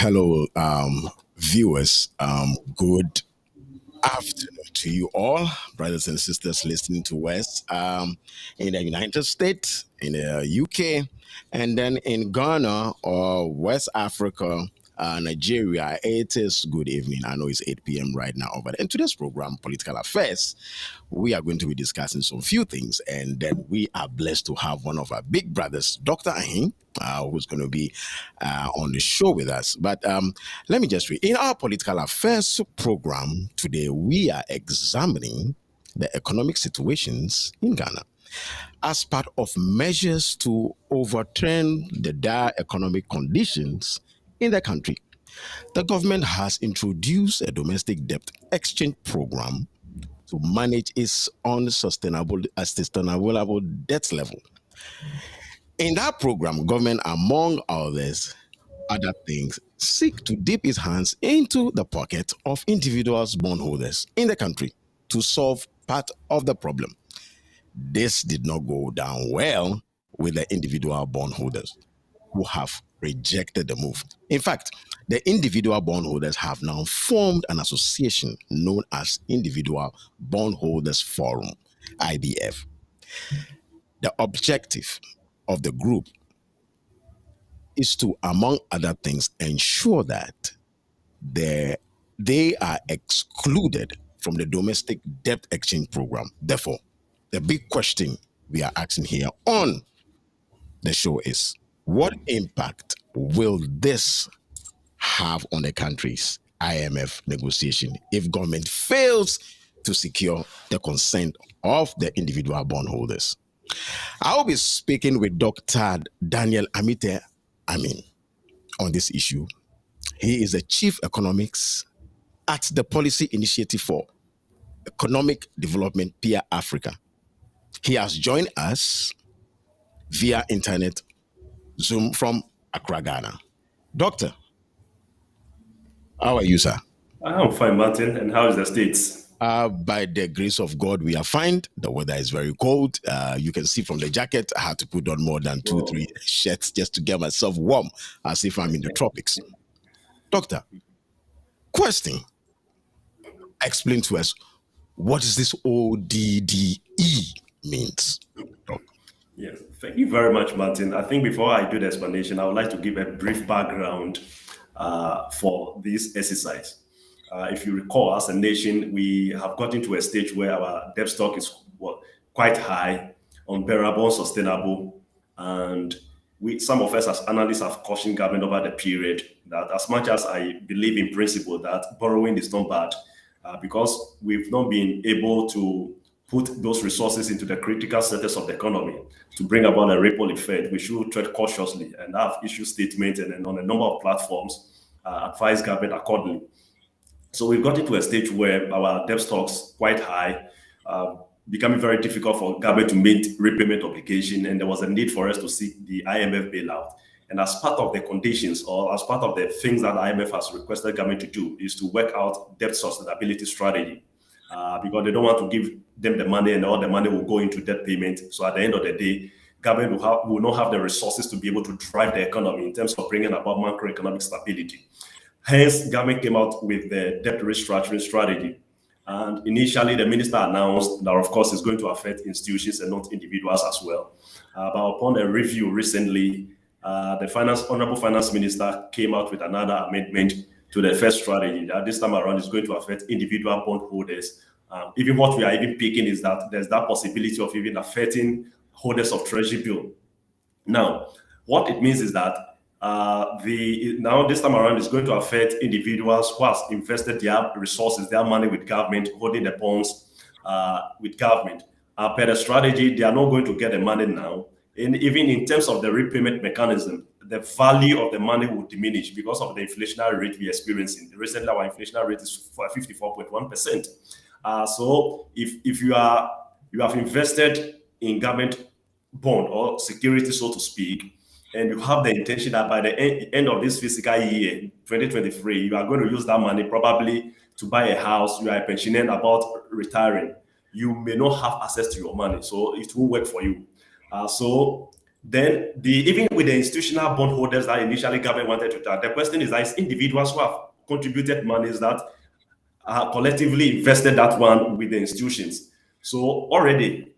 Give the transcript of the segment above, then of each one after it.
Hello, viewers. Good afternoon to you all, brothers and sisters listening to us in the United States, in the UK, and then in Ghana or West Africa, Nigeria. It is good evening. I know it's 8 p.m. right now. But in today's program, Political Affairs, we are going to be discussing some few things, and then we are blessed to have one of our big brothers, Dr. Ahin, who's going to be on the show with us. But let me just read. In our political affairs program today, we are examining the economic situations in Ghana as part of measures to overturn the dire economic conditions in the country. The government has introduced a domestic debt exchange program to manage its unsustainable debt level. In that program, government, among other things, seek to dip its hands into the pocket of individuals bondholders in the country to solve part of the problem. This did not go down well with the individual bondholders who have rejected the move. In fact, the individual bondholders have now formed an association known as Individual Bondholders Forum, IBF. The objective of the group is to, among other things, ensure that they are excluded from the domestic debt exchange program. Therefore, the big question we are asking here on the show is, what impact will this have on the country's IMF negotiation if government fails to secure the consent of the individual bondholders? I will be speaking with Dr. Daniel Amite Amin on this issue. He is the Chief Economics at the Policy Initiative for Economic Development, PR Africa. He has joined us via internet Zoom from Accra, Ghana. Doctor, how are you, sir? I'm fine, Martin. And how is the States? By the grace of God, we are fine. The weather is very cold. You can see from the jacket, I had to put on more than 2-3 shirts just to get myself warm, as if I'm in the tropics. Doctor, question. Explain to us, what is this ODDE means? Yes, thank you very much, Martin. I think before I do the explanation, I would like to give a brief background for this exercise. If you recall, as a nation, we have gotten to a stage where our debt stock is quite high, unbearable, unsustainable, and some of us as analysts have cautioned government over the period that, as much as I believe in principle that borrowing is not bad, because we've not been able to put those resources into the critical sectors of the economy to bring about a ripple effect, we should tread cautiously and have issue statements and then on a number of platforms advise government accordingly. So we've got to a stage where our debt stock's quite high, becoming very difficult for government to meet repayment obligation, and there was a need for us to seek the IMF bailout. And as part of the conditions, or as part of the things that IMF has requested government to do, is to work out debt sustainability strategy, because they don't want to give them the money and all the money will go into debt payment. So at the end of the day, government will not have the resources to be able to drive the economy in terms of bringing about macroeconomic stability. Hence, government came out with the debt restructuring strategy. And initially, the minister announced that, of course, it's going to affect institutions and not individuals as well. But upon a review recently, the Honorable Finance Minister came out with another amendment to the first strategy that this time around is going to affect individual bondholders. Even what we are even picking is that there's that possibility of even affecting holders of treasury bill. Now, what it means is that now this time around is going to affect individuals who have invested their resources, their money with government, holding the bonds with government. Per the strategy, they are not going to get the money now. And even in terms of the repayment mechanism, the value of the money will diminish because of the inflationary rate we're experiencing. Recently, our inflationary rate is 54.1%. So if you have invested in government bond or security, so to speak, and you have the intention that by the end of this fiscal year, 2023, you are going to use that money probably to buy a house, you are a pensioner about retiring, you may not have access to your money, so it will work for you. So Then even with the institutional bondholders that initially government wanted to start, the question is that it's individuals who have contributed monies that collectively invested that one with the institutions. So already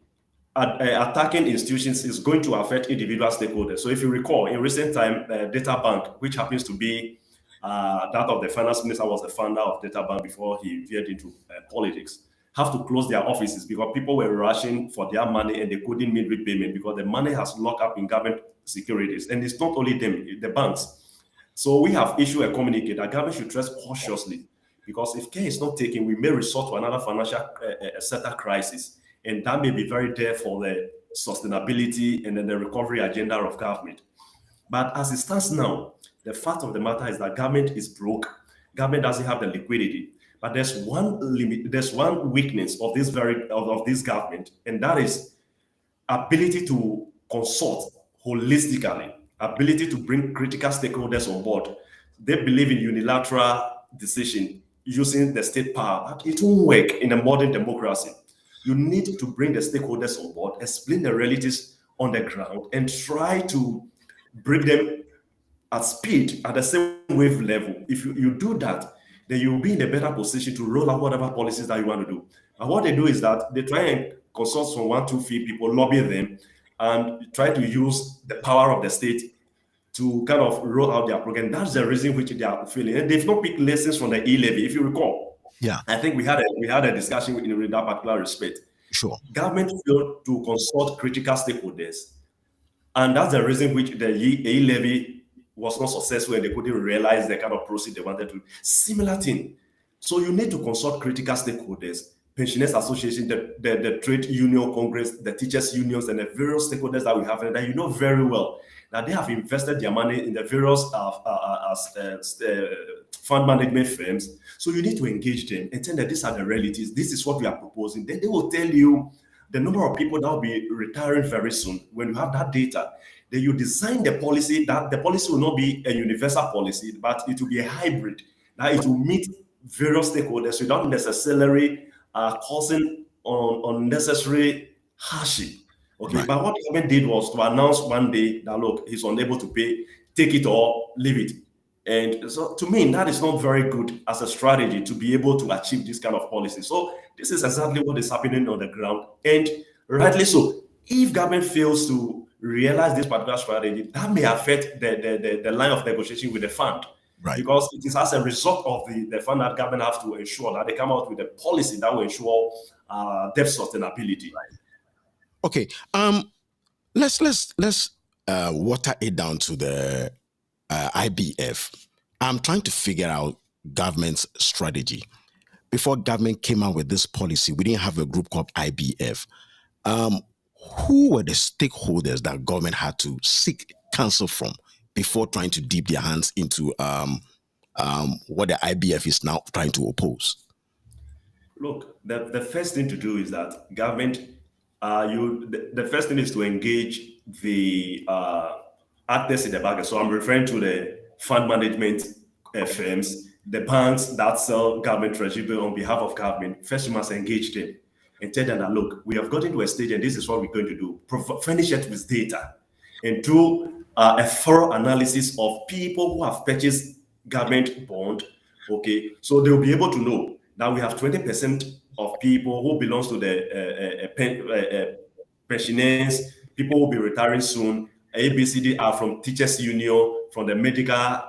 attacking institutions is going to affect individual stakeholders. So if you recall, in recent time, Data Bank, which happens to be that of the finance minister, was the founder of Data Bank before he veered into politics, have to close their offices because people were rushing for their money and they couldn't meet with payment because the money has locked up in government securities. And it's not only them, the banks. So we have issued a communique that government should tread cautiously because if care is not taken, we may resort to another financial sector crisis. And that may be very there for the sustainability and then the recovery agenda of government. But as it stands now, the fact of the matter is that government is broke. Government doesn't have the liquidity. But there's one limit, there's one weakness of this government, and that is ability to consult holistically, ability to bring critical stakeholders on board. They believe in unilateral decision using the state power. It won't work in a modern democracy. You need to bring the stakeholders on board, explain the realities on the ground, and try to bring them at speed at the same wave level. If you do that, then you'll be in a better position to roll out whatever policies that you want to do. And what they do is that they try and consult from 1, 2, 3 people, lobby them, and try to use the power of the state to kind of roll out their program. That's the reason which they are failing. And they've not picked lessons from the e-levy, if you recall. Yeah. I think we had a discussion in that particular respect. Sure. Government failed to consult critical stakeholders. And that's the reason which the e-levy was not successful and they couldn't realize the kind of process they wanted to. Similar thing. So you need to consult critical stakeholders, pensioners association, the trade union congress, the teachers unions, and the various stakeholders that we have, and that you know very well that they have invested their money in the various fund management firms. So you need to engage them and tell them these are the realities. This is what we are proposing. Then they will tell you the number of people that will be retiring very soon. When you have that data, then you design the policy. That the policy will not be a universal policy, but it will be a hybrid. That it will meet various stakeholders without necessarily causing unnecessary hardship. Okay, Right. but what the government did was to announce one day that look, he's unable to pay, take it or leave it. And so to me, that is not very good as a strategy to be able to achieve this kind of policy. So this is exactly what is happening on the ground. And rightly so, if government fails to realize this particular strategy, that may affect the line of negotiation with the fund. Right. Because it is as a result of the fund that government have to ensure that they come out with a policy that will ensure debt sustainability. Okay. Let's water it down to the IBF. I'm trying to figure out government's strategy. Before government came out with this policy, we didn't have a group called IBF. Who were the stakeholders that government had to seek counsel from before trying to dip their hands into what the IBF is now trying to oppose? Look, the first thing to do is that government, the first thing is to engage the actors in the market. So I'm referring to the fund management firms, the banks that sell government treasury bill on behalf of government. First, you must engage them and tell them that, look, we have gotten to a stage and this is what we're going to do. Furnish it with data and do a thorough analysis of people who have purchased government bond. Okay, so they'll be able to know that we have 20% of people who belongs to the pensioners, people will be retiring soon. ABCD are from teachers union, from the medical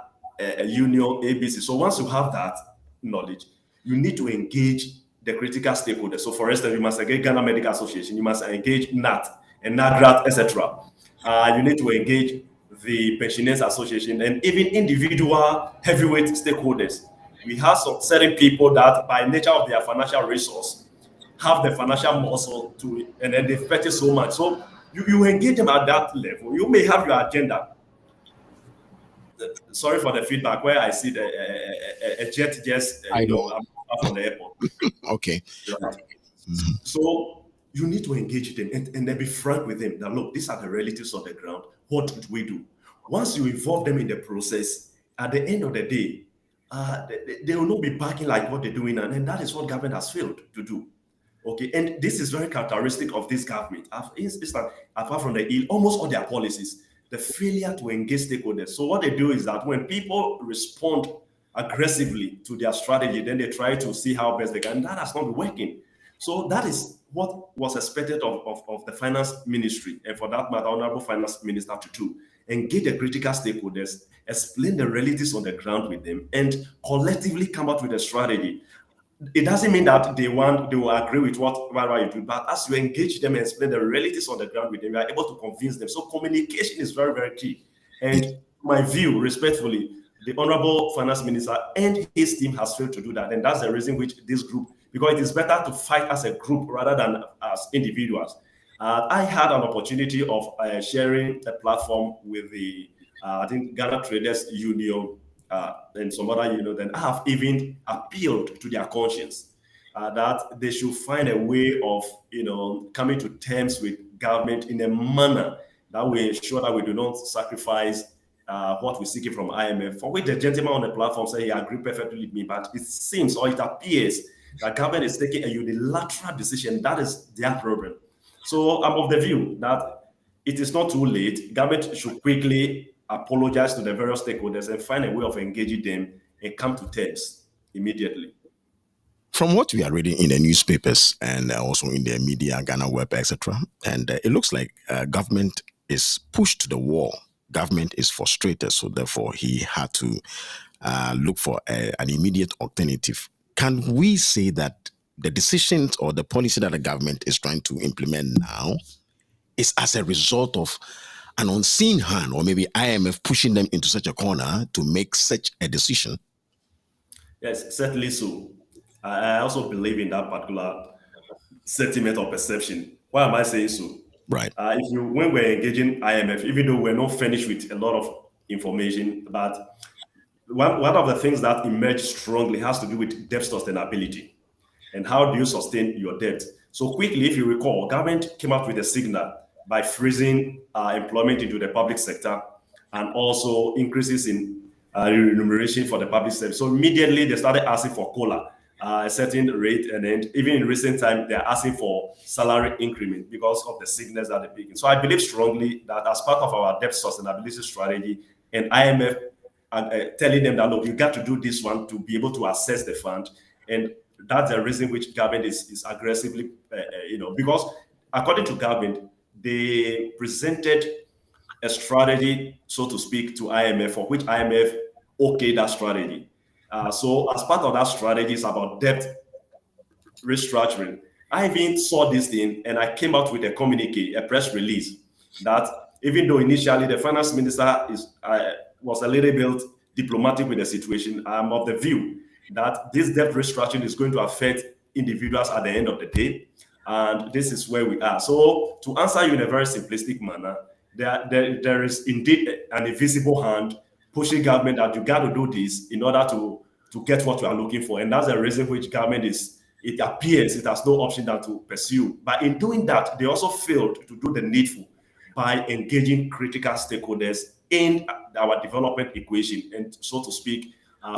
union, ABC. So once you have that knowledge, you need to engage the critical stakeholders. So for instance, you must engage Ghana Medical Association, you must engage NAT and NAGRAT, etc. You need to engage the Pensioners Association and even individual heavyweight stakeholders. We have some certain people that by nature of their financial resource have the financial muscle to, and then they've purchased so much. So you engage them at that level. You may have your agenda. Sorry for the feedback where I see a jet just, I'm from the airport. Okay. Right. So you need to engage them and then be frank with them that, look, these are the realities on the ground. What did we do? Once you involve them in the process, at the end of the day, they will not be backing like what they're doing. And that is what government has failed to do. Okay, and this is very characteristic of this government. It's like, apart from the ill, almost all their policies, the failure to engage stakeholders. So what they do is that when people respond aggressively to their strategy, then they try to see how best they can. And that has not been working. So that is what was expected of the finance ministry, and for that matter, honorable finance minister to do. Engage the critical stakeholders, explain the realities on the ground with them, and collectively come up with a strategy. It doesn't mean that they will agree with whatever you do, but as you engage them and explain the realities on the ground with them, you are able to convince them. So communication is very, very key. And my view, respectfully, the honorable finance minister and his team has failed to do that. And that's the reason which this group, because it is better to fight as a group rather than as individuals. I had an opportunity of sharing a platform with the, I think, Ghana Traders Union and some other, then I have even appealed to their conscience that they should find a way of, coming to terms with government in a manner that will ensure that we do not sacrifice what we're seeking from IMF, for which the gentleman on the platform said he agreed perfectly with me, but it seems or it appears that government is taking a unilateral decision. That is their problem. So I'm of the view that it is not too late. Government should quickly apologize to the various stakeholders and find a way of engaging them and come to terms immediately. From what we are reading in the newspapers and also in the media, Ghana Web, etc., and it looks like government is pushed to the wall. Government is frustrated, so therefore he had to look for an immediate alternative. Can we say that the decisions or the policy that the government is trying to implement now is as a result of an unseen hand, or maybe IMF pushing them into such a corner to make such a decision? Yes, certainly so. I also believe in that particular sentiment or perception. Why am I saying so? Right. When we're engaging IMF, even though we're not finished with a lot of information, but one of the things that emerged strongly has to do with debt sustainability and how do you sustain your debt. So quickly, if you recall, government came out with a signal by freezing employment into the public sector and also increases in remuneration for the public sector. So immediately they started asking for COLA, a certain rate, and then even in recent time they're asking for salary increment because of the signals that they're picking. So I believe strongly that as part of our debt sustainability strategy and IMF telling them that, look, you got to do this one to be able to assess the fund, and that's the reason which government is aggressively, because according to government, they presented a strategy, so to speak, to IMF, for which IMF okayed that strategy. So as part of that strategy, it's about debt restructuring. I even saw this thing and I came out with a communique, a press release, that even though initially the finance minister was a little bit diplomatic with the situation, I'm of the view that this debt restructuring is going to affect individuals at the end of the day. And this is where we are. So to answer you in a very simplistic manner, there is indeed an invisible hand pushing government that you got to do this in order to get what you are looking for. And that's the reason which government it appears it has no option than to pursue. But in doing that, they also failed to do the needful by engaging critical stakeholders in our development equation, and so to speak,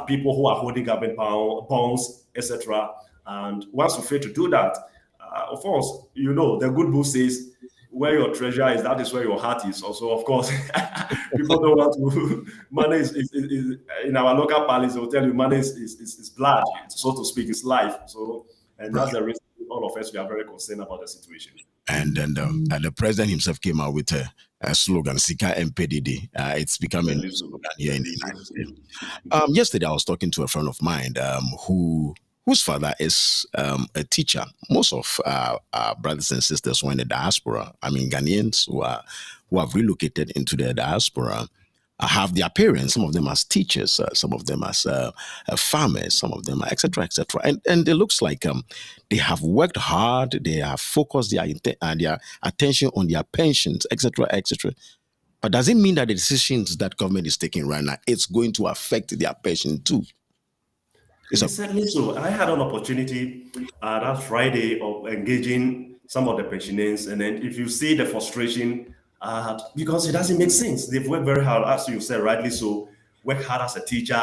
people who are holding government bonds, etc. And once you fail to do that, of course, the good book says, where your treasure is, that is where your heart is. Also, of course, people don't want to. Money is in our local palace. They'll tell you money is blood, so to speak, it's life. So, and that's the reason all of us we are very concerned about the situation. And then the president himself came out with a slogan, Zika MPD. It's becoming a slogan here in the United States. Yesterday, I was talking to a friend of mine whose father is a teacher. Most of our brothers and sisters who are in the diaspora, Ghanaians who have relocated into the diaspora, have their parents, some of them as teachers, some of them as farmers, some of them, etc., etc. And it looks like they have worked hard, they have focused their attention on their pensions, etc., etc. But does it mean that the decisions that government is taking right now, it's going to affect their pension too? Certainly so. I had an opportunity that Friday of engaging some of the pensioners, and then if you see the frustration, because it doesn't make sense. They've worked very hard, as you said, rightly so. Work hard as a teacher.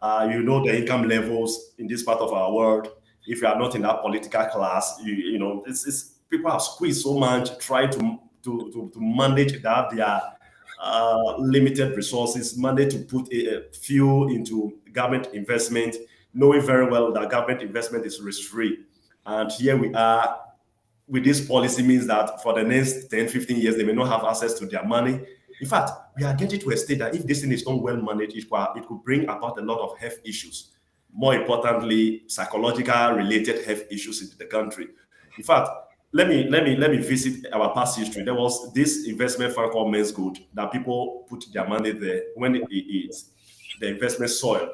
The income levels in this part of our world. if you are not in that political class, it's people have squeezed so much trying to manage that their limited resources, manage to put a fuel into government investment, knowing very well that government investment is risk-free. And here we are with this policy means that for the next 10, 15 years, they may not have access to their money. In fact, we are getting to a state that if this thing is not well managed, it could bring about a lot of health issues. More importantly, psychological related health issues in the country. In fact, let me visit our past history. There was this investment fund called Men's Good that people put their money there. When the investment soiled,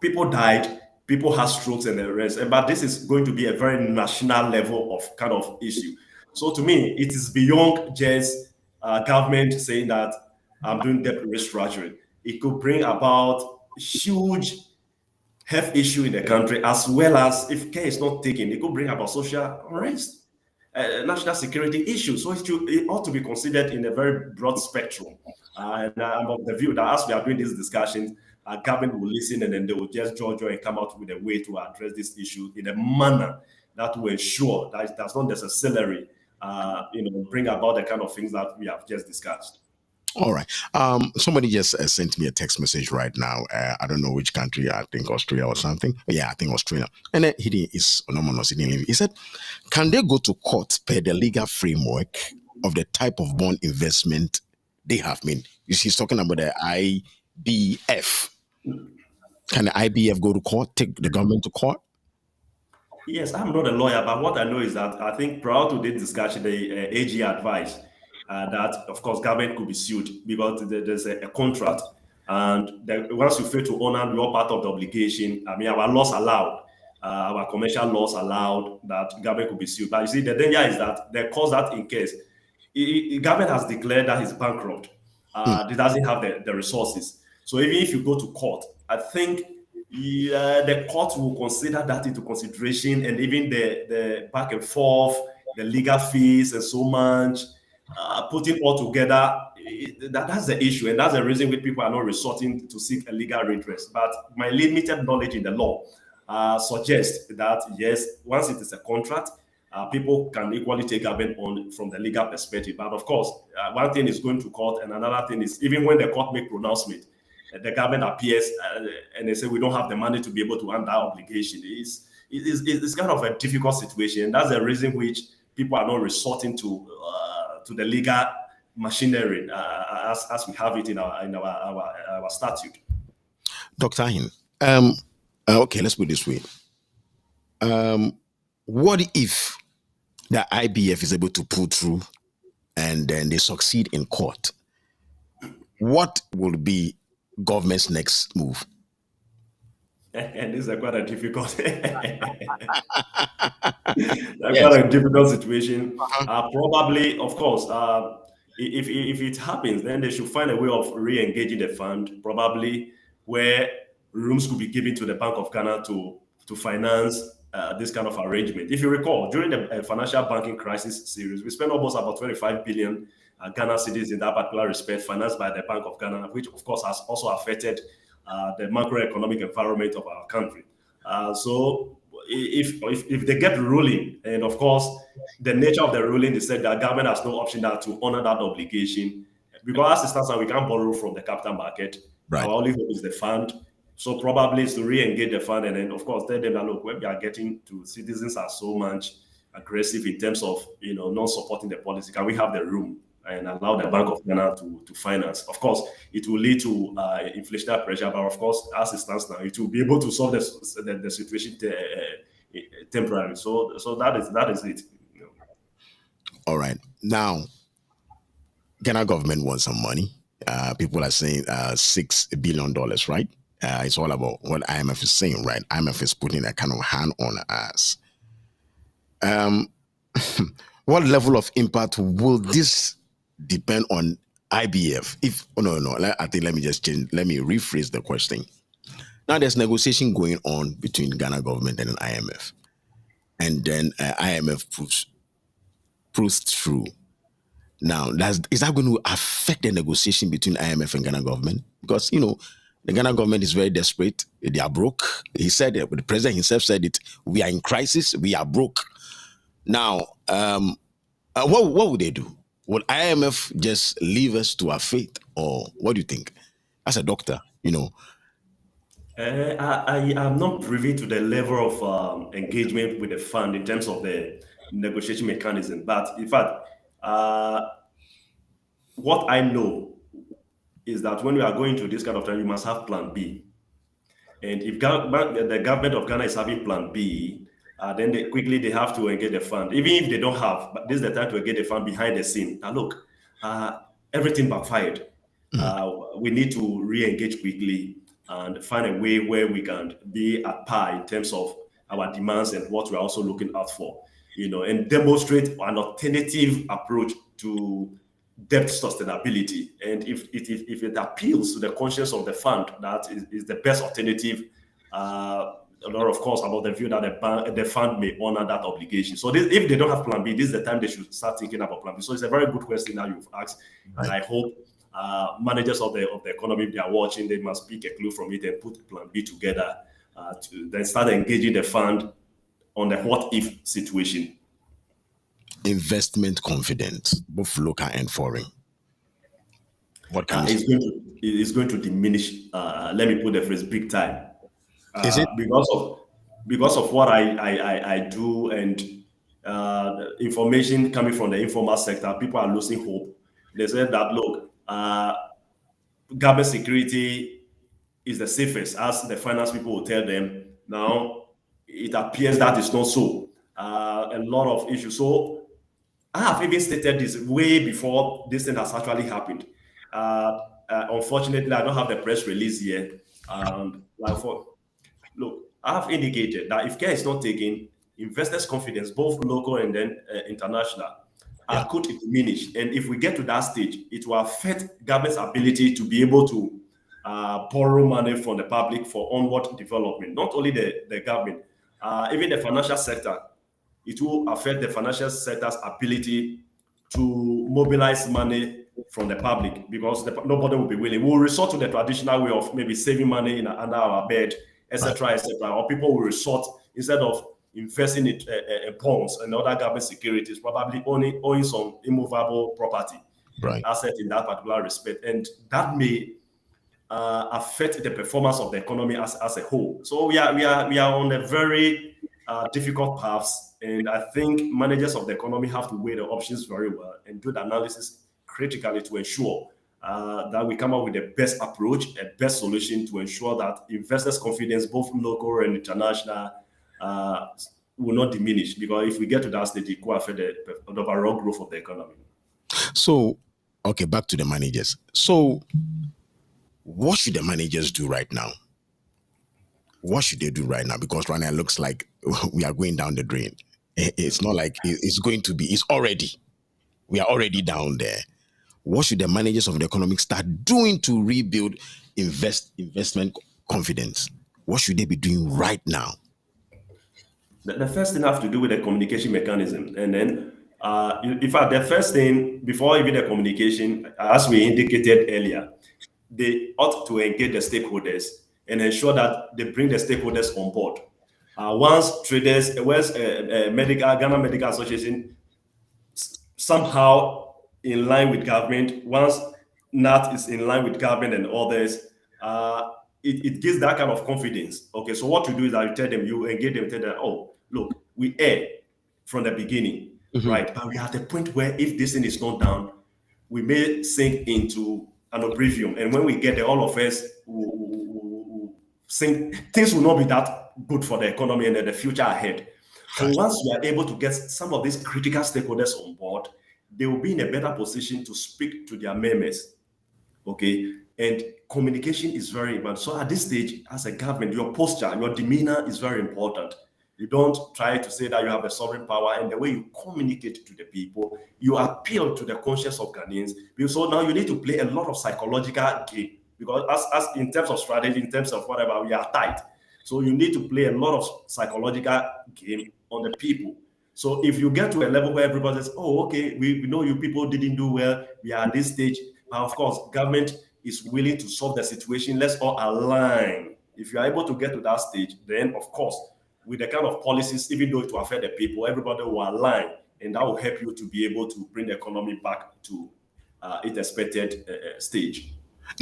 people died, people had strokes and the rest. But this is going to be a very national level of kind of issue. So to me, it is beyond just government saying that I'm doing debt restructuring. It could bring about huge health issue in the country, as well as if care is not taken, it could bring about social unrest, national security issues. So it ought to be considered in a very broad spectrum. And I'm of the view that as we are doing these discussions, government will listen and then they will just judge and come out with a way to address this issue in a manner that will ensure that it does not necessarily, bring about the kind of things that we have just discussed. All right. Somebody just sent me a text message right now. I don't know which country. I think Australia or something. Yeah, I think Australia. And then is anonymous. He said, "Can they go to court per the legal framework of the type of bond investment they have made?" He's talking about the IBF. Can the IBF go to court, take the government to court? Yes, I'm not a lawyer, but what I know is that I think prior to this discussion, the AG advised that, of course, government could be sued because there's a contract. And once you fail to honor your part of the obligation, I mean, our laws allowed, our commercial laws allowed that government could be sued. But you see, the danger is that they cause that in case the government has declared that he's bankrupt. It doesn't have the resources. So even if you go to court, I think the court will consider that into consideration, and even the back and forth, the legal fees and so much, putting all together, that's the issue. And that's the reason why people are not resorting to seek a legal redress. But my limited knowledge in the law suggests that, yes, once it is a contract, people can equally take government on from the legal perspective. But of course, one thing is going to court, and another thing is even when the court make pronouncement, the government appears and they say we don't have the money to be able to earn that obligation. It's kind of a difficult situation. And that's the reason which people are not resorting to the legal machinery as we have it in our statute. Dr. Ahin, okay, let's put it this way. What if the IBF is able to pull through and then they succeed in court? What will be government's next move? And this is quite a difficult, quite a difficult situation. Probably, of course, if it happens, then they should find a way of re-engaging the fund, probably where rooms could be given to the Bank of Ghana to finance this kind of arrangement. If you recall, during the financial banking crisis series, we spent almost about 25 billion Ghana cedis in that particular respect, financed by the Bank of Ghana, which of course has also affected the macroeconomic environment of our country. So if they get ruling, and of course the nature of the ruling is said that government has no option now to honor that obligation, because as it stands now, we can't borrow from the capital market. Right. Our only hope is the fund. So probably it's to re-engage the fund, and then of course tell them that look, when we are getting to citizens are so much aggressive in terms of not supporting the policy, can we have the room and allow the Bank of Ghana to finance? Of course, it will lead to inflationary pressure, but of course, as it stands now, it will be able to solve the situation temporarily. So that is it. All right. Now, Ghana government wants some money. People are saying $6 billion, right? It's all about what IMF is saying, right? IMF is putting a kind of hand on us. What level of impact will this depend on IBF? I think let me rephrase the question. Now there's negotiation going on between Ghana government and IMF, and then IMF proves through. Now, is that going to affect the negotiation between IMF and Ghana government? Because The Ghana government is very desperate. They are broke. He said it, the president himself said it. We are in crisis. We are broke. Now, what would they do? Would IMF just leave us to our fate, or what do you think? As a doctor, I am not privy to the level of engagement with the fund in terms of the negotiation mechanism. But in fact, uh, what I know is that when you are going to this kind of time, you must have plan B. And if the government of Ghana is having plan B, then they have to engage the fund. Even if they don't have, but this is the time to engage the fund behind the scene. Now look, everything backfired. We need to re-engage quickly and find a way where we can be at par in terms of our demands and what we're also looking out for, and demonstrate an alternative approach to debt sustainability. And if it appeals to the conscience of the fund, that is the best alternative. Of course, about the view that the fund may honor that obligation. So if they don't have plan B, this is the time they should start thinking about plan B. So it's a very good question that you've asked, and I hope managers of the economy, if they are watching, they must pick a clue from it and put plan B together to then start engaging the fund on the what if situation. investment confidence, both local and foreign. What can you say? It's going to diminish. Let me put the phrase big time. Is it? Because of what I do and information coming from the informal sector, people are losing hope. They said that look, government security is the safest, as the finance people will tell them. Now it appears that is not so. A lot of issues. So I have even stated this way before this thing has actually happened. Unfortunately, I don't have the press release here. Look, I have indicated that if care is not taken, investors' confidence, both local and then international, could diminish. And if we get to that stage, it will affect government's ability to be able to borrow money from the public for onward development. Not only the government, even the financial sector. It will affect the financial sector's ability to mobilize money from the public because nobody will be willing. We'll resort to the traditional way of maybe saving money under our bed, etc., etc. Or people will resort, instead of investing in bonds and other government securities, probably owning some immovable property asset in that particular respect, and that may affect the performance of the economy as a whole. So we are on a very difficult paths, and I think managers of the economy have to weigh the options very well and do the analysis critically to ensure that we come up with the best approach, a best solution to ensure that investors' confidence, both local and international, will not diminish. Because if we get to that stage, it could affect the overall growth of the economy. So, okay, back to the managers. So, what should the managers do right now? What should they do right now? Because right now it looks like we are going down the drain. It's not like it's going to be, it's already. We are already down there. What should the managers of the economic start doing to rebuild investment confidence? What should they be doing right now? The first thing has to do with the communication mechanism. And then, in fact, the first thing, before even the communication, as we indicated earlier, they ought to engage the stakeholders and ensure that they bring the stakeholders on board. Once Ghana Medical Association somehow in line with government, once NAT is in line with government and others, it gives that kind of confidence. Okay, so what you do is that you tell them, you engage them, tell them, oh, look, we err from the beginning, right? But we are at the point where if this thing is not done, we may sink into an oblivion. And when we get there, all of us will think things will not be that good for the economy and the future ahead. So once we are able to get some of these critical stakeholders on board, they will be in a better position to speak to their members. Okay, and communication is very important. So at this stage, as a government, your posture, your demeanor is very important. You don't try to say that you have a sovereign power, and the way you communicate to the people, you appeal to the conscience of Ghanaians. So now you need to play a lot of psychological game, because as in terms of strategy, in terms of whatever, we are tight. So you need to play a lot of psychological game on the people. So if you get to a level where everybody says, oh, okay, we know you people didn't do well, we are at this stage. Of course, government is willing to solve the situation, let's all align. If you are able to get to that stage, then of course, with the kind of policies, even though it will affect the people, everybody will align, and that will help you to be able to bring the economy back to its expected stage.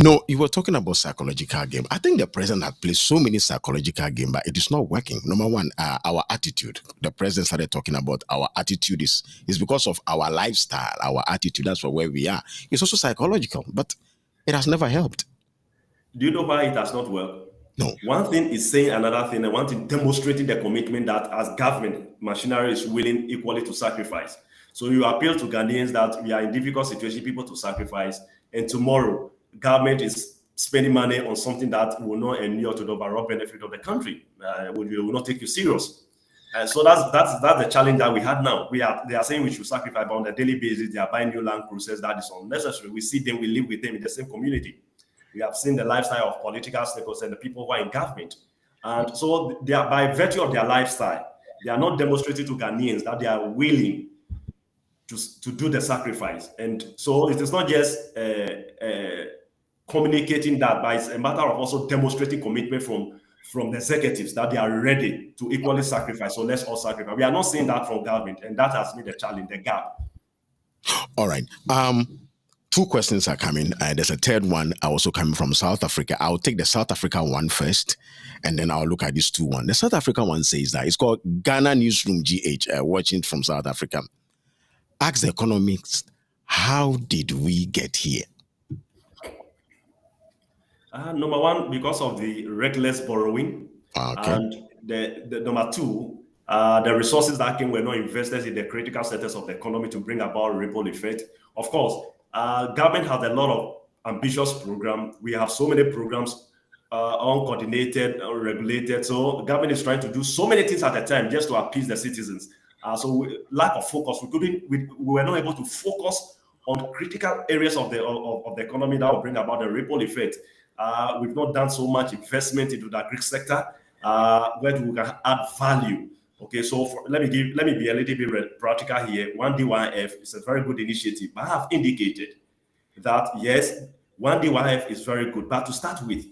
No, you were talking about psychological game. I think the president had played so many psychological game, but it is not working. Number one, our attitude. The president started talking about our attitude is because of our lifestyle, our attitude. That's where we are. It's also psychological, but it has never helped. Do you know why it has not worked? No. One thing is saying another thing, and one thing demonstrating the commitment that as government machinery is willing equally to sacrifice. So you appeal to Ghanaians that we are in difficult situation, people to sacrifice, and tomorrow government is spending money on something that will not endure to the overall benefit of the country. We will not take you serious. So that's the challenge that we had now. They are saying we should sacrifice, but on a daily basis, they are buying new land cruisers. That is unnecessary. We see them, we live with them in the same community. We have seen the lifestyle of political stakeholders and the people who are in government. And so they are, by virtue of their lifestyle, they are not demonstrating to Ghanaians that they are willing to do the sacrifice. And so it is not just communicating that, but it's a matter of also demonstrating commitment from the executives that they are ready to equally sacrifice. So let's all sacrifice. We are not seeing that from government, and that has been the challenge, the gap. All right. Two questions are coming. There's a third one also coming from South Africa. I'll take the South Africa one first, and then I'll look at these two one. The South Africa one says that it's called Ghana Newsroom GH, watching from South Africa. Ask the economics, how did we get here? Number one, because of the reckless borrowing. Okay. And the number two, the resources that came were not invested in the critical sectors of the economy to bring about a ripple effect. Of course, government has a lot of ambitious programs. We have so many programs, uncoordinated, unregulated. So the government is trying to do so many things at a time just to appease the citizens. Lack of focus. We were not able to focus on critical areas of the economy that will bring about the ripple effect. We've not done so much investment into the agri sector where we can add value. Okay, so let me be a little bit practical here. 1D1F is a very good initiative. I have indicated that yes, 1D1F is very good, but to start with,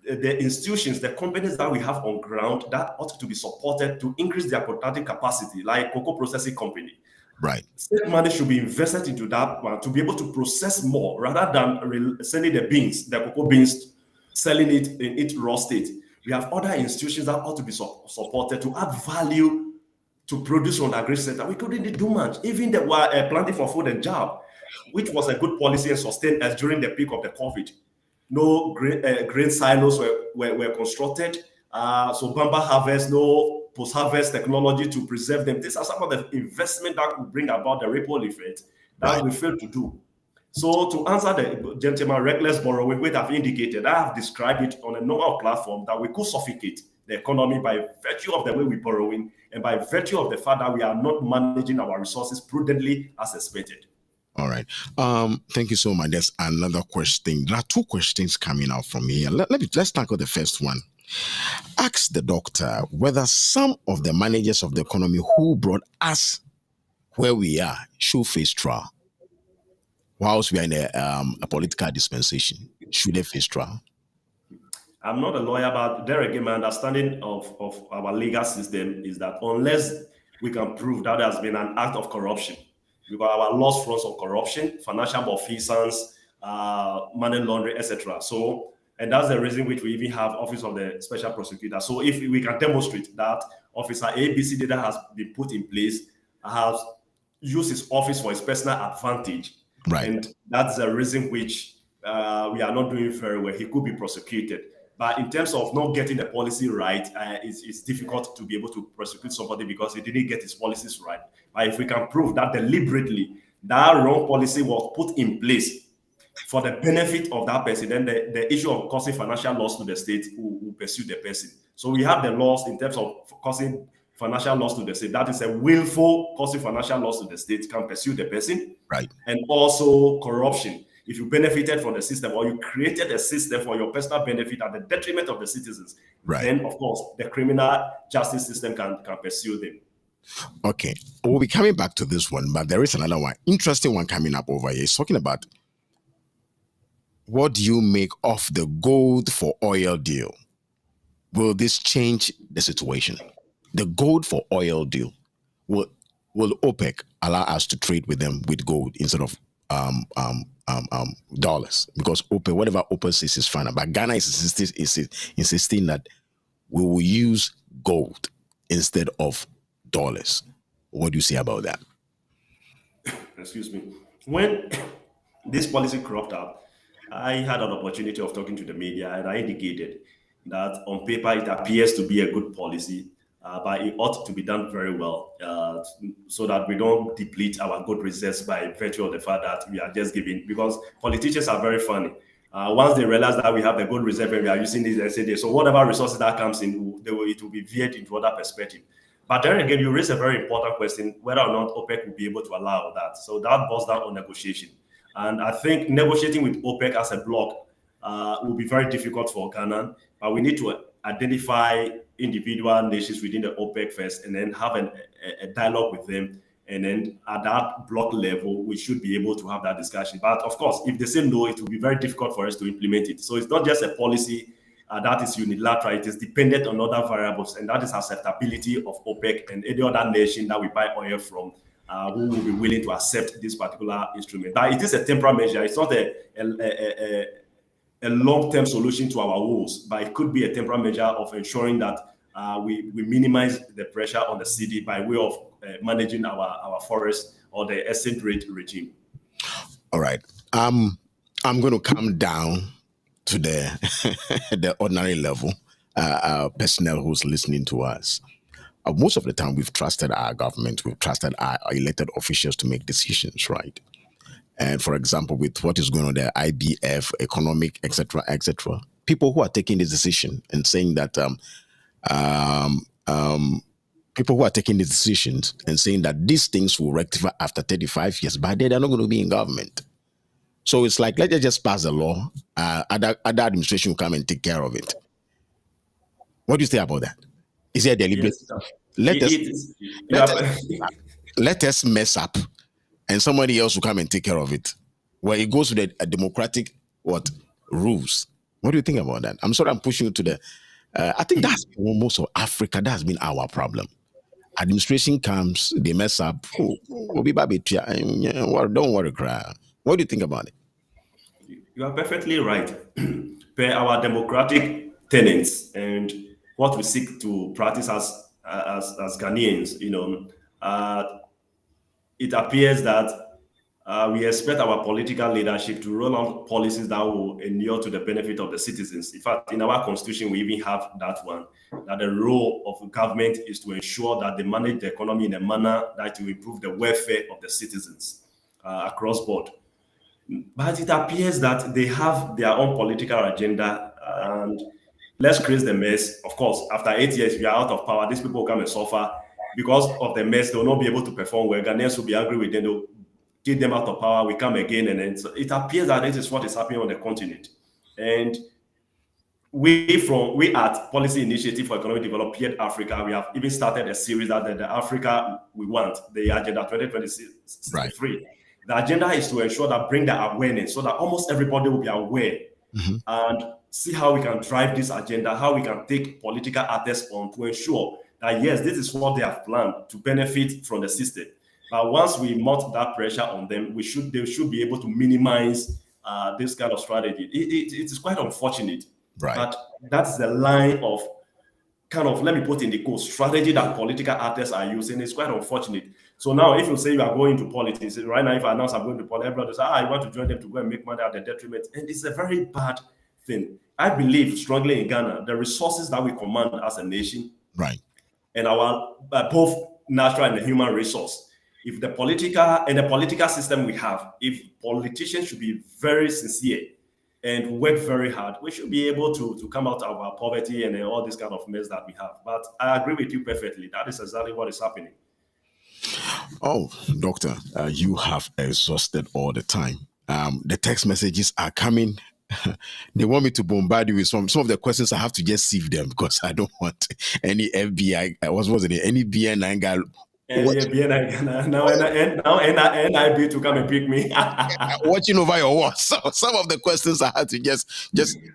the institutions, the companies that we have on ground that ought to be supported to increase their productive capacity, like cocoa processing company. Right. State money should be invested into that one to be able to process more rather than selling the beans, the cocoa beans, selling it in its raw state. We have other institutions that ought to be supported to add value to produce on the agri sector. We couldn't do much. Even the planting for food and job, which was a good policy and sustained as during the peak of the COVID. No grain silos were constructed. So bumper harvest, no post-harvest technology to preserve them. These are some of the investment that could bring about the ripple effect that we failed to do. So to answer the gentleman, reckless borrowing, which I've indicated, I have described it on a normal platform that we could suffocate the economy by virtue of the way we're borrowing and by virtue of the fact that we are not managing our resources prudently as expected. All right. Thank you so much. There's another question. There are two questions coming out from here. Let's tackle the first one. Ask the doctor whether some of the managers of the economy who brought us where we are should face trial. Whilst we are in a political dispensation, should they face trial? I'm not a lawyer, but there again, my understanding of our legal system is that unless we can prove that there has been an act of corruption, because our laws front on corruption, financial malfeasance, money laundering, etc. So, and that's the reason which we even have Office of the Special Prosecutor. So if we can demonstrate that Officer ABCD that has been put in place has used his office for his personal advantage, right, and that's the reason which we are not doing very well, he could be prosecuted. But in terms of not getting the policy right, it's difficult to be able to prosecute somebody because he didn't get his policies right. But if we can prove that deliberately that wrong policy was put in place for the benefit of that person, then the issue of causing financial loss to the state will pursue the person. So we have the laws in terms of causing financial loss to the state. That is a willful causing financial loss to the state can pursue the person. Right. And also corruption. If you benefited from the system or you created a system for your personal benefit at the detriment of the citizens, right, then of course the criminal justice system can pursue them. Okay, we'll be coming back to this one, but there is another one, interesting one coming up over here. It's talking about what do you make of the gold for oil deal? Will this change the situation? The gold for oil deal, will OPEC allow us to trade with them with gold instead of dollars? Because OPEC, whatever OPEC says is fine, but Ghana is insisting that we will use gold instead of dollars. What do you say about that? Excuse me. When this policy cropped up, I had an opportunity of talking to the media, and I indicated that on paper it appears to be a good policy, but it ought to be done very well, so that we don't deplete our good reserves by virtue of the fact that we are just giving. Because politicians are very funny. Once they realize that we have the good reserve and we are using this, they say this. So whatever resources that comes in, it will be veered into other perspective. But then again, you raise a very important question whether or not OPEC will be able to allow that. So that boils down on negotiation. And I think negotiating with OPEC as a bloc will be very difficult for Ghana. But we need to identify individual nations within the OPEC first and then have a dialogue with them. And then at that block level, we should be able to have that discussion. But of course, if they say no, it will be very difficult for us to implement it. So it's not just a policy that is unilateral. It is dependent on other variables, and that is acceptability of OPEC and any other nation that we buy oil from, who will be willing to accept this particular instrument. But it is a temporary measure. It's not a long-term solution to our woes, but it could be a temporary measure of ensuring that we minimize the pressure on the city by way of managing our forest or the exchange rate regime. All right. I'm going to come down to the the ordinary level personnel who's listening to us. Most of the time, we've trusted our government, we've trusted our elected officials to make decisions, right? And for example, with what is going on there, IBF, economic, etc., people who are taking this decision and saying that people who are taking these decisions and saying that these things will rectify after 35 years, by then they're not going to be in government. So it's like, let's just pass the law. Other administration will come and take care of it. What do you say about that? Is there a deliberate? Yes, Let us mess up, and somebody else will come and take care of it. Where it goes to the democratic rules. What do you think about that? I'm sorry, I'm pushing you to the. I think that's most of Africa. That's been our problem. Administration comes, they mess up. Don't worry, cry. What do you think about it? You are perfectly right. Per our democratic tenets and what we seek to practice as Ghanaians, it appears that we expect our political leadership to roll out policies that will inure to the benefit of the citizens. In fact, in our constitution, we even have that one, that the role of government is to ensure that they manage the economy in a manner that will improve the welfare of the citizens across board. But it appears that they have their own political agenda, and let's create the mess. Of course, after 8 years, we are out of power. These people will come and suffer because of the mess. They will not be able to perform well. Ghanaians will be angry with them. They'll get them out of power. We come again, and then so it appears that this is what is happening on the continent. And we at Policy Initiative for Economic Development Africa, we have even started a series that the Africa we want, the Agenda 2023. Right. The agenda is to ensure that bring the awareness so that almost everybody will be aware and see how we can drive this agenda, how we can take political actors on to ensure that, yes, this is what they have planned to benefit from the system. But once we mount that pressure on them, they should be able to minimize this kind of strategy. It is quite unfortunate, Right. but that's the line of kind of, let me put in the code, strategy that political actors are using. Is quite unfortunate. So now, if you say you are going to politics, right now, if I announce I'm going to politics, everybody says, I want to join them to go and make money at the detriment. And it's a very bad thing. I believe strongly in Ghana, the resources that we command as a nation, Right. and our both natural and human resource. If the political system we have, if politicians should be very sincere and work very hard, we should be able to come out of our poverty and all this kind of mess that we have. But I agree with you perfectly. That is exactly what is happening. Oh, doctor, you have exhausted all the time. The text messages are coming. They want me to bombard you with some of the questions. I have to just sieve them because I don't want any FBI. What was it? Any BN9 guy And yeah, NIB to come and pick me. watching over your words. So some of the questions I had to just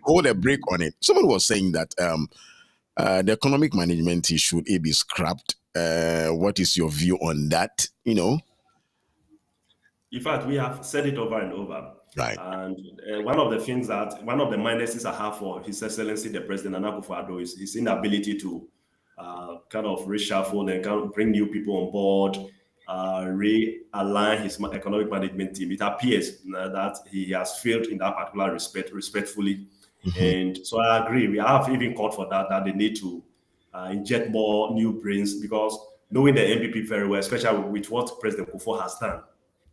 hold a break on it. Someone was saying that the economic management should it be scrapped. What is your view on that? In fact, we have said it over and over. Right. And one of the minuses I have for His Excellency the President Nana Akufo-Addo is his inability to kind of reshuffle and kind of bring new people on board, realign his economic management team. It appears that he has failed in that particular respectfully. And so I agree. We have even called for that they need to inject more new brains, because knowing the MPP very well, especially with what President Kufuor has done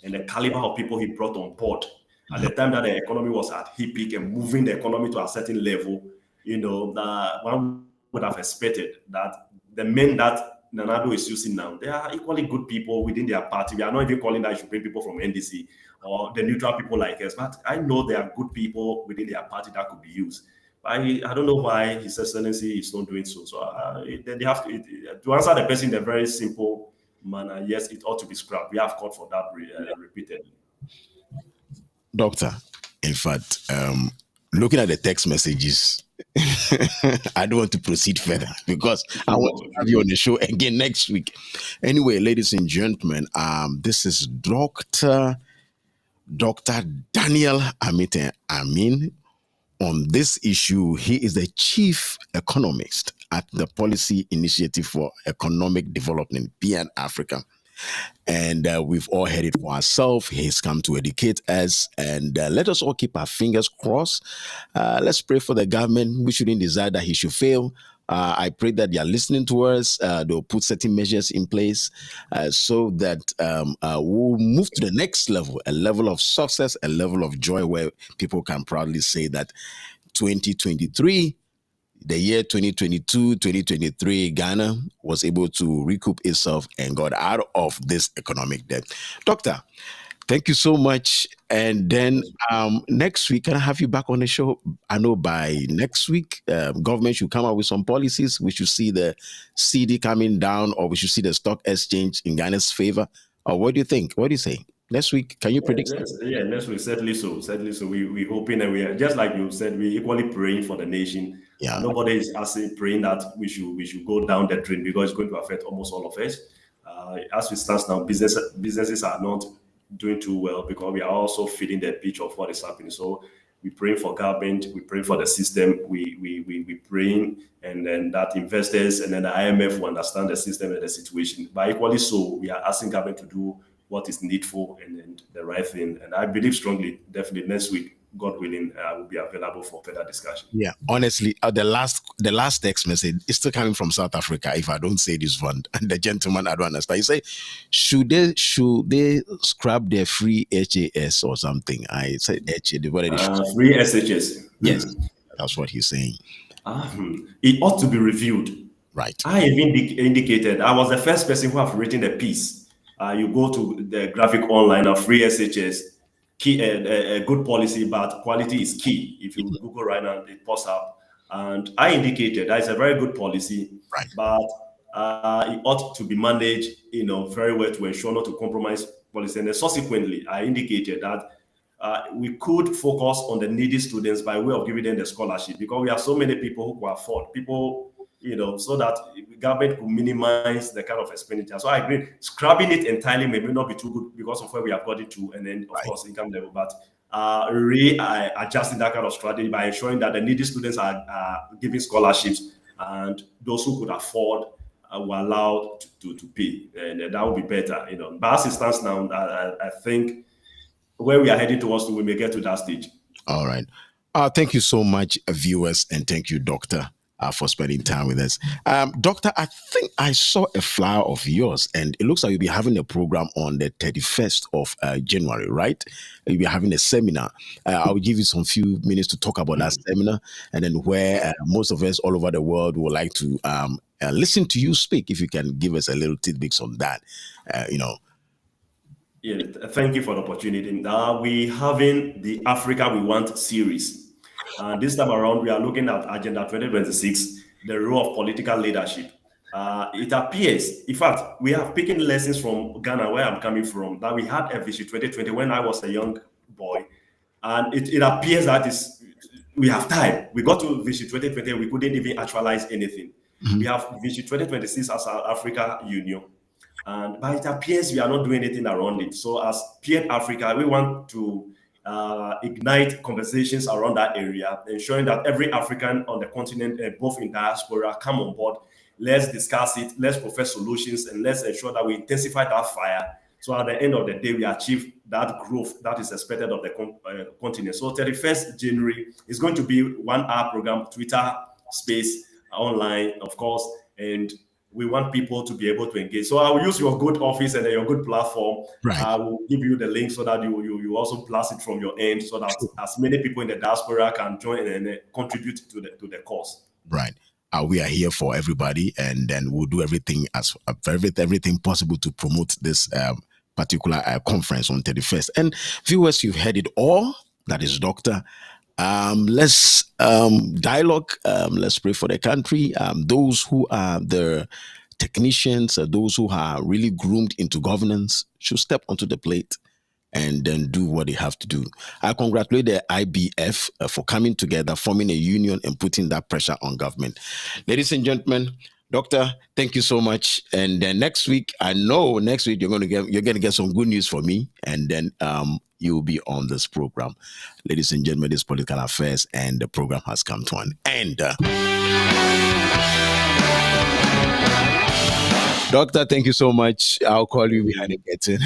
and the caliber of people he brought on board at the time that the economy was at high peak and moving the economy to a certain level, one would have expected that the men that Nanado is using now, they are equally good people within their party. We are not even calling that you should bring people from NDC or the neutral people like us, but I know there are good people within their party that could be used. I don't know why His Excellency is not doing so. So they have to answer the question in a very simple manner. Yes, it ought to be scrapped. We have called for that repeatedly. Doctor, in fact, looking at the text messages, I don't want to proceed further because I want to have you on the show again next week. Anyway, ladies and gentlemen, this is Dr. Daniel Amite Amin. On this issue, he is the chief economist at the Policy Initiative for Economic Development, PN Africa. And we've all heard it for ourselves. He's come to educate us, and let us all keep our fingers crossed. Let's pray for the government. We shouldn't desire that he should fail. I pray that they are listening to us. They'll put certain measures in place so that we'll move to the next level, a level of success, a level of joy where people can proudly say that 2023, the year 2022, 2023, Ghana was able to recoup itself and got out of this economic debt. Doctor, thank you so much. And then next week, can I have you back on the show? I know by next week, government should come up with some policies. We should see the CD coming down, or we should see the stock exchange in Ghana's favor. Or what do you think? What do you say? Next week, can you predict? Next week, certainly so. Certainly so. We hoping, and we are, just like you said, we equally praying for the nation. Yeah. Nobody is asking, praying that we should go down the drain, because it's going to affect almost all of us. As we stand now, businesses are not doing too well because we are also feeling the pitch of what is happening. So we praying for government, we praying for the system, we praying, and then that investors and then the IMF will understand the system and the situation. But equally so, we are asking government to do what is needful and the right thing. And I believe strongly, definitely next week, God willing, I will be available for further discussion. Yeah, honestly, the last text message is still coming from South Africa. If I don't say this one, and the gentleman, I don't understand. He say, should they scrap their free HAS or something? I said free SHS. Yes, that's what he's saying. It ought to be reviewed. Right. I even indicated I was the first person who have written a piece. You go to the graphic online of free SHS. Key, a good policy, but quality is key. If you Google right now, it pops up. And I indicated that it's a very good policy, right, but it ought to be managed, very well to ensure not to compromise policy. And then subsequently, I indicated that we could focus on the needy students by way of giving them the scholarship, because we have so many people who can afford, so that the government could minimize the kind of expenditure. So I agree, scrapping it entirely may not be too good because of where we have got it to, and then of course income level, but adjusting that kind of strategy by ensuring that the needy students are giving scholarships, and those who could afford were allowed to pay, and that would be better. But as it stands now, I think where we are heading towards, we may get to that stage. All right. Thank you so much, viewers, and thank you, Doctor, for spending time with us. Doctor, I think I saw a flyer of yours, and it looks like you'll be having a program on the 31st of January, right? You'll be having a seminar. I will give you some few minutes to talk about that seminar, and then where most of us all over the world would like to listen to you speak. If you can give us a little tidbits on that, Yeah, thank you for the opportunity. We having the Africa We Want series. This time around, we are looking at Agenda 2026, the role of political leadership. It appears, in fact, we have taken lessons from Ghana, where I'm coming from, that we had a Vichy 2020 when I was a young boy. And it appears that we have time. We got to Vichy 2020, we couldn't even actualize anything. Mhm. We have Vichy 2026 as our Africa Union. But it appears we are not doing anything around it. So as Peer Africa, we want to ignite conversations around that area, ensuring that every African on the continent, both in diaspora, come on board. Let's discuss it, let's profess solutions, and let's ensure that we intensify that fire. So at the end of the day, we achieve that growth that is expected of the continent. So 31st January is going to be 1 hour program, Twitter space, online, of course, and we want people to be able to engage. So I will use your good office and your good platform. Right. I will give you the link so that you also blast it from your end, so that as many people in the diaspora can join and contribute to the cause. Right. We are here for everybody, and then we'll do everything everything possible to promote this particular conference on 31st. And viewers, you've heard it all. That is Doctor. Let's dialogue. Let's pray for the country. Those who are the technicians, those who are really groomed into governance, should step onto the plate and then do what they have to do. I congratulate the IBF for coming together, forming a union, and putting that pressure on government. Ladies and gentlemen, Doctor, thank you so much. And then next week, I know next week you're going to get some good news for me, and then you'll be on this program. Ladies and gentlemen, this is Political Affairs, and the program has come to an end. Doctor, thank you so much. I'll call you behind the curtain.